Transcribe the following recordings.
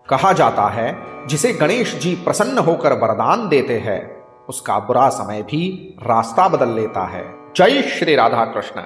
कहा जाता है जिसे गणेश जी प्रसन्न होकर वरदान देते हैं उसका बुरा समय भी रास्ता बदल लेता है। जय श्री राधा कृष्ण।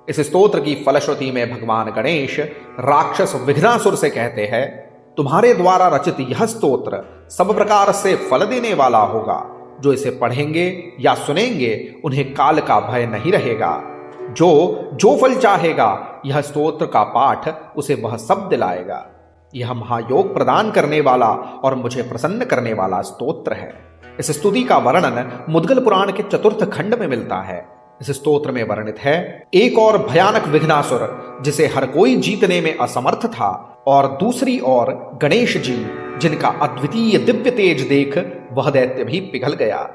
इस स्तोत्र की फलश्रुति में भगवान गणेश राक्षस विघ्नासुर से कहते हैं, तुम्हारे द्वारा रचित यह स्तोत्र सब प्रकार से फल देने वाला होगा। जो इसे पढ़ेंगे या सुनेंगे उन्हें काल का भय नहीं रहेगा। जो फल चाहेगा यह स्तोत्र का पाठ उसे वह सब दिलाएगा। यह महायोग प्रदान करने वाला और मुझे प्रसन्न करने वाला स्तोत्र है। इस स्तुति का वर्णन मुद्गल पुराण के चतुर्थ खंड में मिलता है। इस स्तोत्र में वर्णित है, एक और भयानक विघ्नासुर जिसे हर कोई जीतने में असमर्थ था, और दूसरी ओर गणेश जी जिनका अद्वितीय दिव्य तेज देख वह दैत्य भी पिघल गया।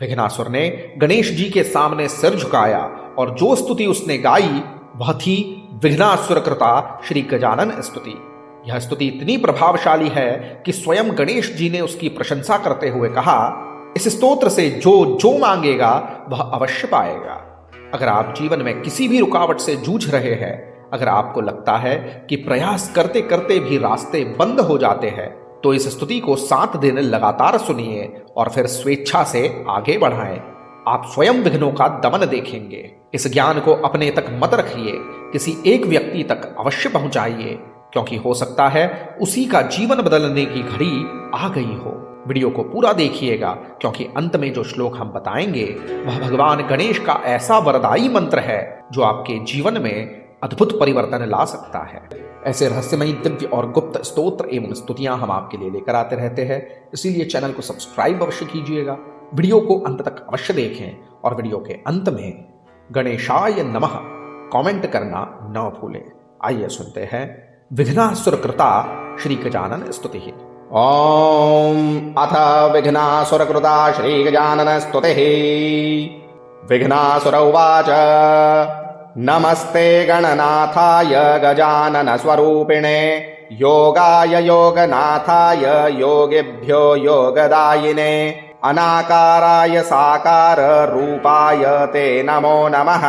विघ्नासुर ने गणेश जी के सामने सिर झुकाया और जो स्तुति उसने गाई वह थी विघ्नासुर कृता श्री गजानन स्तुति। यह स्तुति इतनी प्रभावशाली है कि स्वयं गणेश जी ने उसकी प्रशंसा करते हुए कहा, इस स्तोत्र से जो मांगेगा वह अवश्य पाएगा। अगर आप जीवन में किसी भी रुकावट से जूझ रहे हैं, अगर आपको लगता है कि प्रयास करते करते भी रास्ते बंद हो जाते हैं, तो इस स्तुति को 7 दिन लगातार सुनिए और फिर स्वेच्छा से आगे बढ़ाएं। आप स्वयं विघ्नों का दमन देखेंगे। इस ज्ञान को अपने तक मत रखिए, किसी एक व्यक्ति तक अवश्य पहुंचाइए, क्योंकि हो सकता है उसी का जीवन बदलने की घड़ी आ गई हो। वीडियो को पूरा देखिएगा, क्योंकि अंत में जो श्लोक हम बताएंगे वह भगवान गणेश का ऐसा वरदायी मंत्र है जो आपके जीवन में अद्भुत परिवर्तन ला सकता है। ऐसे रहस्यमयी दिव्य और गुप्त स्तोत्र एवं स्तुतियां हम आपके लिए लेकर आते रहते हैं, इसीलिए चैनल को सब्सक्राइब अवश्य कीजिएगा। वीडियो को अंत तक अवश्य देखें और वीडियो के अंत में गणेशाय नमः कमेंट करना न भूलें। आइए सुनते हैं विघ्नासुर कृता श्री गजानन स्तुति। ओम अथ विघ्नासुर कृता श्री गजानन स्तुति। विघ्नासुर उवाच, नमस्ते गणनाथाय गजानन स्वरूपिणे, योगाय योगनाथाय योगिभ्यो योगदायिने, अनाकाराय साकार रूपाय ते नमो नमः,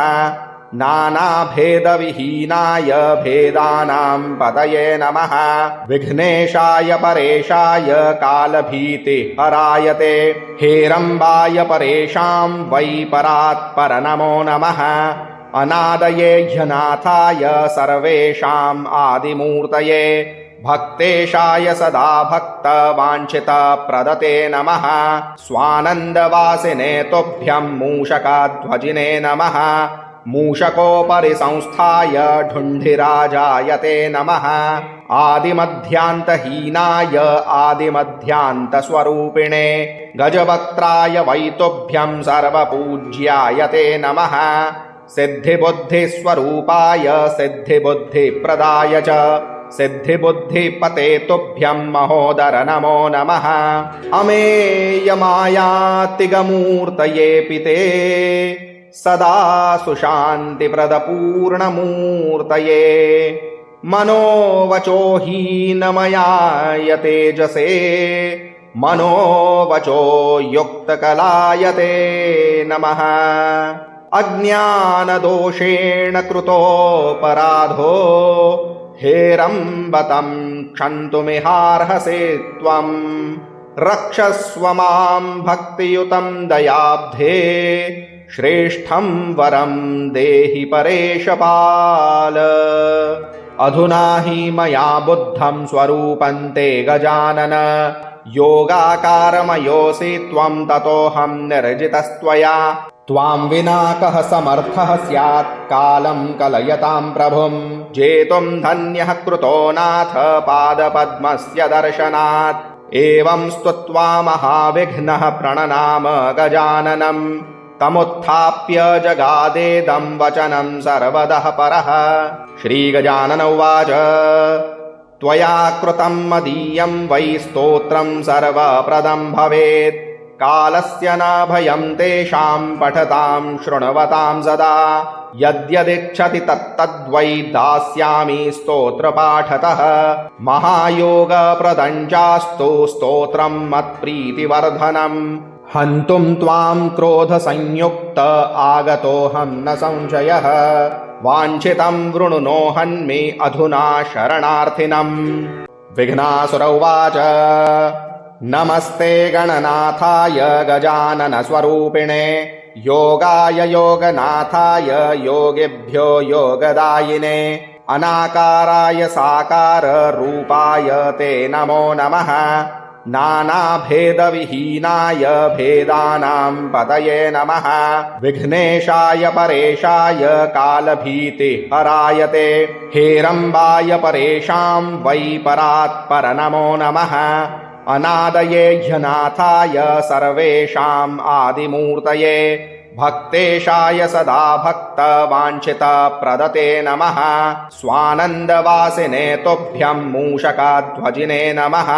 नानाभेदविहीनाय भेदानां पतये नमः, विघ्नेशाय परेशाय कालभीति हरायते, हेरम्बाय परेशां वै परात्पर नमो नमः, अनादये ह्यनाथाय सर्वेषाम् आदिमूर्तये, भक्तेशाय सदा भक्त वाञ्छित प्रदते नमः, स्वानन्दवासिने तुभ्यं मूषकाध्वजिने नमः, मूषकोपरि संस्थाय ढुण्ढिराजायते नमः, आदिमध्यान्तहीनाय आदिमध्यान्तस्वरूपिणे, गजवक्त्राय वैतुभ्यं सर्वपूज्यायते नमः, सिद्धिबुद्धिस्वरूपाय सिद्धिबुद्धिप्रदाय च सिद्धिबुद्धिपते तुभ्यं महोदर नमो नमः, अमेयमायातिगमूर्तये पिते सदा सुशान्तिप्रदपूर्णमूर्तये, मनोवचो हीनमयाय तेजसे, मनोवचो युक्तकलायते नमः, अज्ञानदोषेण कृतोपराधो हेरम्बतं क्षन्तुमिहार्हसे त्वं, रक्षस्व मां भक्तियुतं दयाब्धे, श्रेष्ठं वरं देहि परेशपाल, अधुना हि मया बुद्धं स्वरूपं ते गजानन, योगाकारमयोऽसि त्वं ततोऽहं निर्जितस्त्वया, त्वां विना कः समर्थः स्यात् कालं कलयतां प्रभुं, जेतुं धन्यः कृतो नाथ पादपद्मस्य दर्शनात्, एवं स्तुत्वा महाविघ्नः प्रणनाम गजाननं, तमुत्थाप्य जगादेदं वचनं सर्वदः परः। श्रीगजानन उवाच, त्वया कृतं मदीयं वै स्तोत्रं सर्वप्रदं भवेत्, कालस्य न भयं तेषां पठतां शृण्वतां सदा, यद्यदिच्छति तत्तद्वै दास्यामि स्तोत्रपाठतः, महायोगप्रदं चास्तु स्तोत्रं मत्प्रीतिवर्धनम्, हन्तुं त्वां क्रोधसंयुक्त आगतोऽहं न संशयः, वाञ्छितं वृणु नो हन्मे अधुना शरणार्थिनम्, विघ्नासुर उवाच नमस्ते गणनाथाय गजाननस्वरूपिणे योगाय योगनाथाय योगिभ्यो योगदायिने अनाकाराय साकार रूपाय ते नमो नमः नानाभेदविहीनाय भेदानां पतये नमः विघ्नेशाय परेशाय कालभीतिहराय ते हेरम्बाय परेशां वै परात्पर नमो नमः अनादये ह्यनाथाय सर्वेषाम् आदिमूर्तये भक्तेशाय सदा भक्तवाञ्छितप्रदते नमः स्वानन्दवासिने तुभ्यं मूषकाध्वजिने नमः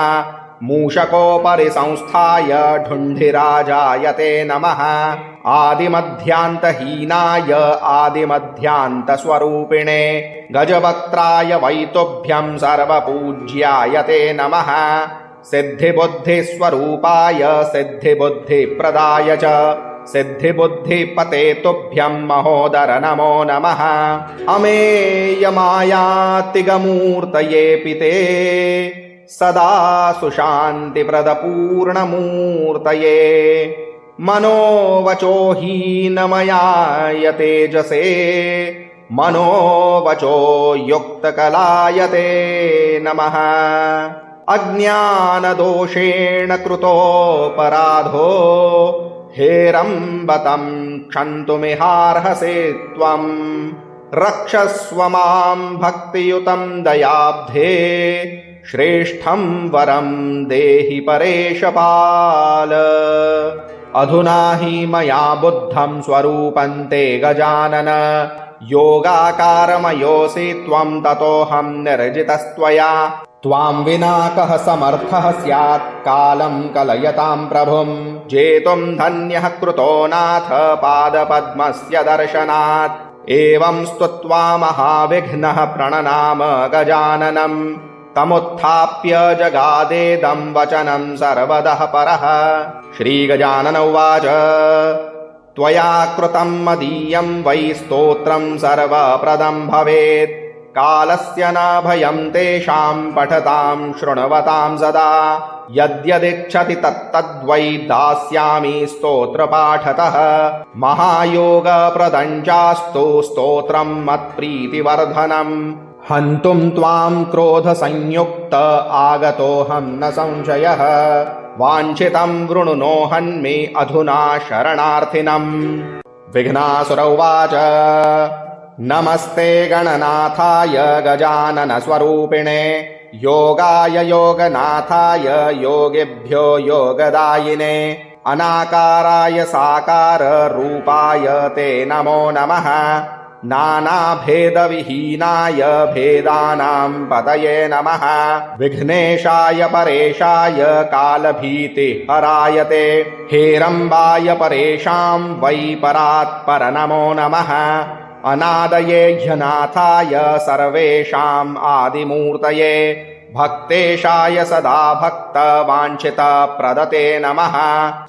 मूषकोपरि संस्थाय ढुण्ढिराजाय ते नमः आदिमध्यान्तहीनाय आदिमध्यान्तस्वरूपिणे गजवक्त्राय वैतुभ्यं सर्वपूज्याय ते नमः सिद्धिबुद्धिस्वरूपाय सिद्धिबुद्धिप्रदाय च सिद्धिबुद्धिपते तुभ्यं महोदर नमो नमः अमेयमायातिगमूर्तये पिते सदा सुशान्तिप्रदपूर्णमूर्तये मनोवचो हीनमयाय तेजसे मनोवचो युक्तकलायते नमः अज्ञानदोषेण कृतोऽपराधो हेरम्बतं क्षन्तुमिहार्हसे त्वं रक्षस्व मां भक्तियुतं दयाब्धे श्रेष्ठं वरं देहि परेशपाल अधुना हि मया बुद्धं स्वरूपं ते गजानन योगाकारमयोऽसि त्वं ततोऽहं निर्जितस्त्वया त्वां विना कः समर्थः स्यात् कालं कलयतां प्रभुं जेतुं धन्यः कृतो नाथ पादपद्मस्य दर्शनात् एवं स्तुत्वा महाविघ्नः प्रणनाम गजाननम् तमुत्थाप्य जगादेदं वचनं सर्वदः परः श्रीगजानन उवाच त्वया कृतं मदीयं वै स्तोत्रं सर्वप्रदं भवेत् कालस्य न भयं तेषां पठतां शृण्वतां सदा यद्यदिच्छति तत्तद्वै दास्यामि स्तोत्रपाठतः महायोगप्रदं चास्तु स्तोत्रं मत्प्रीतिवर्धनम् हन्तुं त्वां क्रोधसंयुक्त आगतोऽहं न संशयः वाञ्छितं वृणुनो हन्मि अधुना शरणार्थिनम् विघ्नासुर उवाच नमस्ते गणनाथाय गजाननस्वरूपिणे योगाय योगनाथाय योगिभ्यो योगदायिने अनाकाराय साकार रूपाय ते नमो नमः नानाभेदविहीनाय भेदानां पतये नमः विघ्नेशाय परेशाय कालभीतिहराय ते हेरम्बाय परेशां वै परात्पर नमो नमः अनादये ह्यनाथाय सर्वेषाम् आदिमूर्तये भक्तेशाय सदा भक्तवाञ्छितप्रदते नमः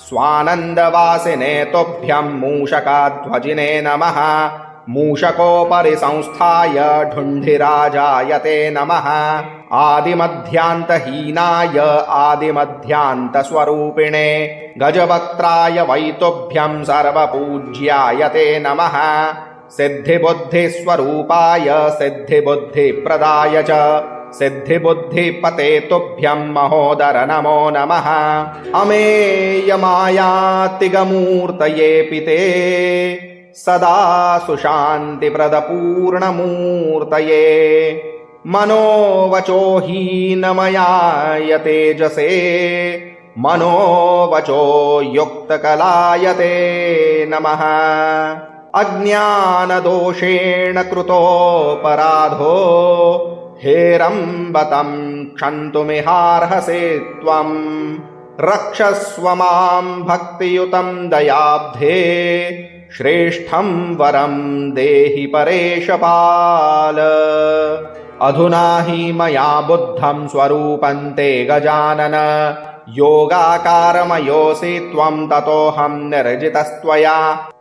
स्वानन्दवासिने तुभ्यं मूषकाध्वजिने नमः मूषकोपरि संस्थाय ढुण्ढिराजाय ते नमः आदिमध्यान्तहीनाय आदिमध्यान्तस्वरूपिणे गजवक्त्राय वैतुभ्यं सर्वपूज्याय ते नमः सिद्धिबुद्धिस्वरूपाय सिद्धिबुद्धिप्रदाय च सिद्धिबुद्धिपते तुभ्यं महोदर नमो नमः अमेयमायातिगमूर्तये पिते सदा सुशान्तिप्रदपूर्णमूर्तये मनोवचो हीनमयाय तेजसे मनोवचो युक्तकलायते नमः अज्ञानदोषेण कृतोऽपराधो हेरम्बतं क्षन्तुमिहार्हसे त्वं रक्षस्व मां भक्तियुतं दयाब्धे श्रेष्ठं वरं देहि परेशपाल अधुना हि मया बुद्धं स्वरूपं ते गजानन योगाकारमयोऽसि त्वं ततोऽहं निर्जितस्त्वया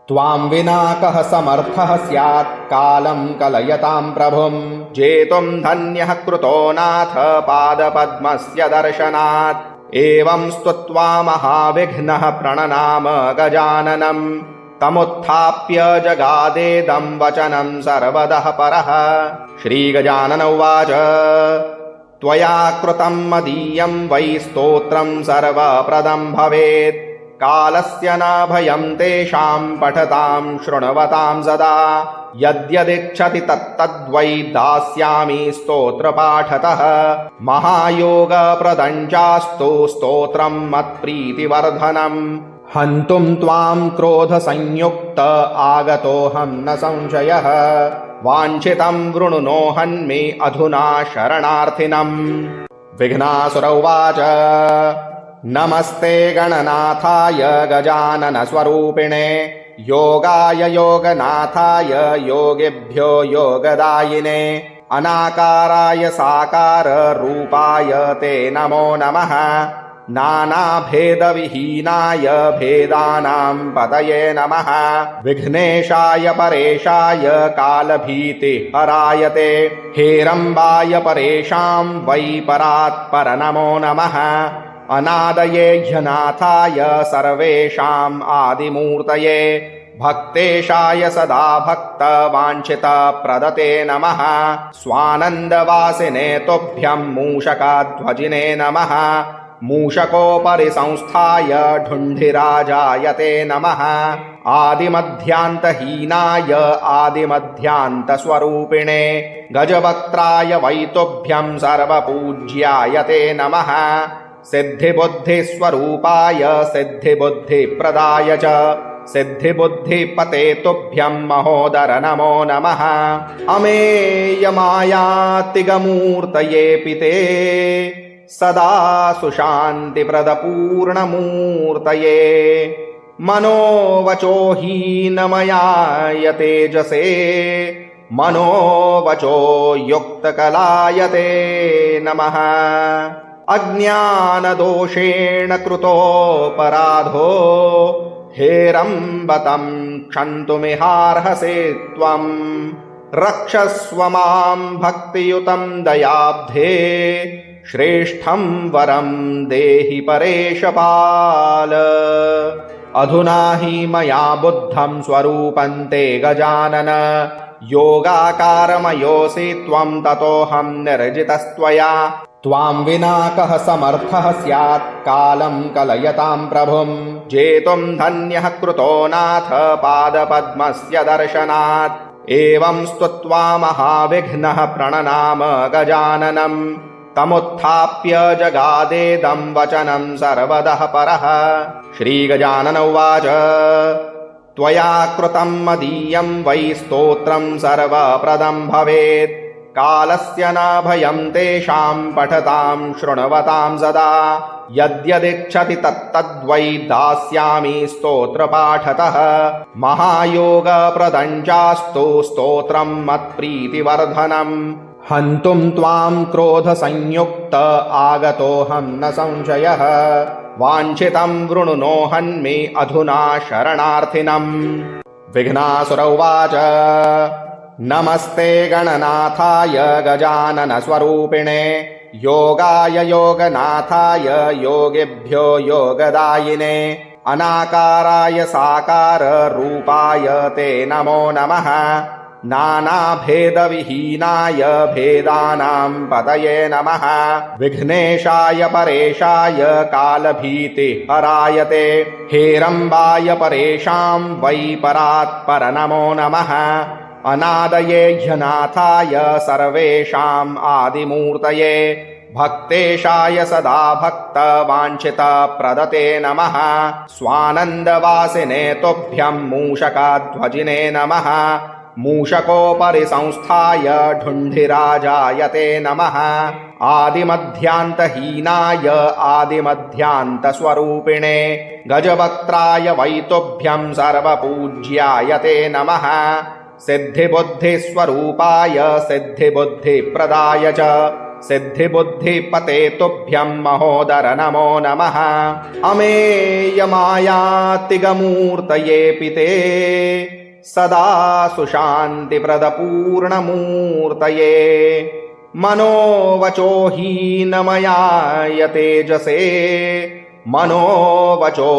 त्वां विना कः समर्थः स्यात् कालं कलयतां प्रभुं जेतुं धन्यः कृतो नाथ पादपद्मस्य दर्शनात् एवं स्तुत्वा महाविघ्नः प्रणनाम गजाननं तमुत्थाप्य जगादेदं वचनं सर्वतः परः। श्रीगजानन उवाच त्वया कृतं मदीयं वै स्तोत्रं सर्वप्रदं भवेत् कालस्य न भयं तेषां पठतां शृण्वतां सदा यद्यदिच्छति तत्तद्वै दास्यामि स्तोत्रपाठतः महायोगप्रदं चास्तु स्तोत्रं मत्प्रीतिवर्धनम् हन्तुं त्वां क्रोधसंयुक्त आगतोऽहं न संशयः वाञ्छितं वृणुनो हन्मे अधुना शरणार्थिनम्। विघ्नासुर उवाच नमस्ते गणनाथाय गजाननस्वरूपिणे योगाय योगनाथाय योगिभ्यो योगदायिने अनाकाराय साकार रूपाय ते नमो नमः नानाभेदविहीनाय भेदानां पतये नमः विघ्नेशाय परेशाय कालभीतिहराय ते हेरम्बाय परेशां वै परात्पर नमो नमः अनादये ह्यनाथाय सर्वेषाम् आदिमूर्तये भक्तेशाय सदा भक्तवाञ्छितप्रदते नमः स्वानन्दवासिने तुभ्यं मूषकाध्वजिने नमः मूषकोपरि संस्थाय ढुण्ढिराजाय ते नमः आदिमध्यान्तहीनाय आदिमध्यान्तस्वरूपिणे गजवक्त्राय वैतुभ्यं सर्वपूज्याय ते नमः सिद्धिबुद्धिस्वरूपाय सिद्धिबुद्धिप्रदाय च सिद्धिबुद्धिपते तुभ्यं महोदर नमो नमः अमेयमायातिगमूर्तये पिते सदा सुशान्तिप्रदपूर्णमूर्तये मनोवचो हीनमयाय तेजसे मनोवचो युक्तकलायते नमः अज्ञानदोषेण कृतोऽपराधो हेरम्बतं क्षन्तुमिहार्हसे त्वं रक्षस्व मां भक्तियुतं दयाब्धे श्रेष्ठं वरं देहि परेशपाल अधुना हि मया बुद्धं स्वरूपं ते गजानन योगाकारमयोऽसि त्वं ततोऽहं निर्जितस्त्वया त्वां विना कः समर्थः स्यात् कालं कलयतां प्रभुं जेतुं धन्यः कृतो नाथ पादपद्मस्य दर्शनात् एवं स्तुत्वा महाविघ्नः प्रणनाम गजाननं तमुत्थाप्य जगादेदं वचनं सर्वतः परः। श्रीगजानन उवाच त्वया कृतं मदीयं वै स्तोत्रं सर्वप्रदं भवेत् कालस्य न भयं तेषां पठतां शृण्वतां सदा यद्यदिच्छति तत्तद्वै दास्यामि स्तोत्रपाठतः महायोगप्रदं चास्तु स्तोत्रं मत्प्रीतिवर्धनम् हन्तुं त्वां क्रोधसंयुक्त आगतोऽहं न संशयः वाञ्छितं वृणुनो हन्मे अधुना शरणार्थिनम्। विघ्नासुर उवाच नमस्ते गणनाथाय गजाननस्वरूपिणे योगाय योगनाथाय योगिभ्यो योगदायिने अनाकाराय साकार रूपाय ते नमो नमः नानाभेदविहीनाय भेदानां पतये नमः विघ्नेशाय परेशाय कालभीतिहराय ते हेरम्बाय परेशां वै परात्पर नमो नमः अनादये ह्यनाथाय सर्वेषाम् आदिमूर्तये भक्तेशाय सदा भक्तवाञ्छितप्रदते नमः स्वानन्दवासिने तुभ्यं मूषकाध्वजिने नमः मूषकोपरि संस्थाय ढुण्ढिराजाय ते नमः आदिमध्यान्तहीनाय आदिमध्यान्तस्वरूपिणे गजवक्त्राय वैतुभ्यं सर्वपूज्याय ते नमः सिद्धिबुद्धिस्वरूपाय सिद्धिबुद्धिप्रदाय च सिद्धिबुद्धिपते तुभ्यं महोदर नमो नमः अमेयमायातिगमूर्तये पिते सदा सुशान्तिप्रदपूर्णमूर्तये मनोवचो हीनमयाय तेजसे मनोवचो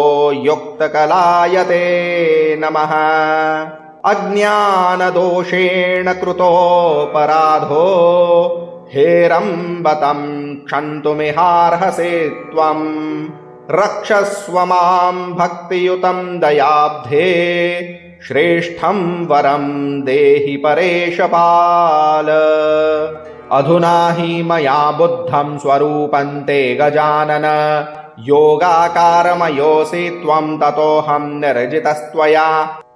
युक्तकलायते नमः अज्ञानदोषेण कृतोऽपराधो हेरम्बतं क्षन्तुमिहार्हसे त्वं रक्षस्व मां भक्तियुतं दयाब्धे श्रेष्ठं वरं देहि परेशपाल अधुना हि मया बुद्धं स्वरूपं ते गजानन योगाकारमयोऽसि त्वं ततोऽहं निर्जितस्त्वया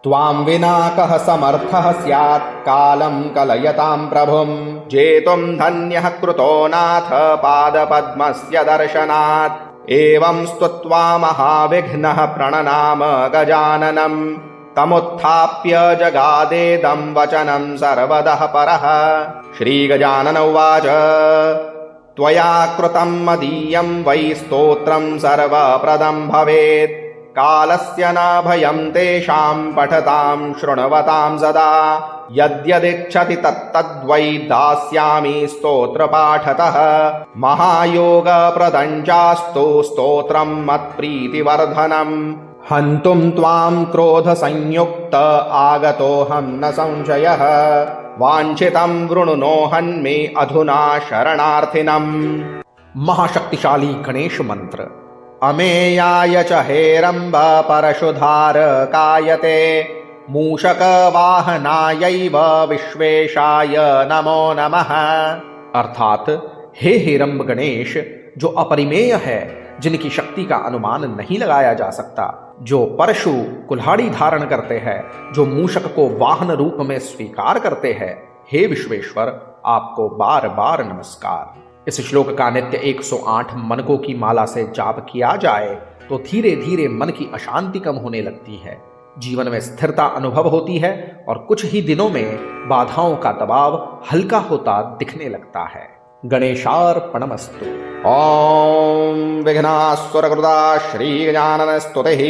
त्वां विना कः समर्थः स्यात् कालं कलयतां प्रभुं जेतुं धन्यः कृतो नाथ पादपद्मस्य दर्शनात् एवं स्तुत्वा महाविघ्नः प्रणनाम गजाननं तमुत्थाप्य जगादेदं वचनं सर्वतः परः श्रीगजानन उवाच त्वया कृतं मदीयं वै स्तोत्रं सर्वप्रदं भवेत् कालस्य न भयं तेषां पठतां शृण्वतां सदा यद्यदिच्छति तत्तद्वै दास्यामि स्तोत्रपाठतः महायोगप्रदं चास्तु स्तोत्रं मत्प्रीतिवर्धनम् हन्तुं त्वां क्रोधसंयुक्त आगतोऽहं न संशयः वाञ्छितं वृणुनो हन्मे अधुना शरणार्थिनम् महाशक्तिशाली गणेश मंत्र। अमेयाय च हेरम्ब परशुधारकायते मूषकवाहनायैव विश्वेशाय नमो नमः अर्थात हे हेरम्ब गणेश, जो अपरिमेय है, जिनकी शक्ति का अनुमान नहीं लगाया जा सकता, जो परशु कुल्हाड़ी धारण करते हैं, जो मूषक को वाहन रूप में स्वीकार करते हैं, हे विश्वेश्वर, आपको बार बार नमस्कार। इस श्लोक का नित्य 108 मनकों की माला से जाप किया जाए तो धीरे धीरे मन की अशांति कम होने लगती है, जीवन में स्थिरता अनुभव होती है और कुछ ही दिनों में बाधाओं का दबाव हल्का होता दिखने लगता है। गणेशार्पणमस्तु। ओम विघ्नास्वरकृता श्रीगजानन स्तुतिः।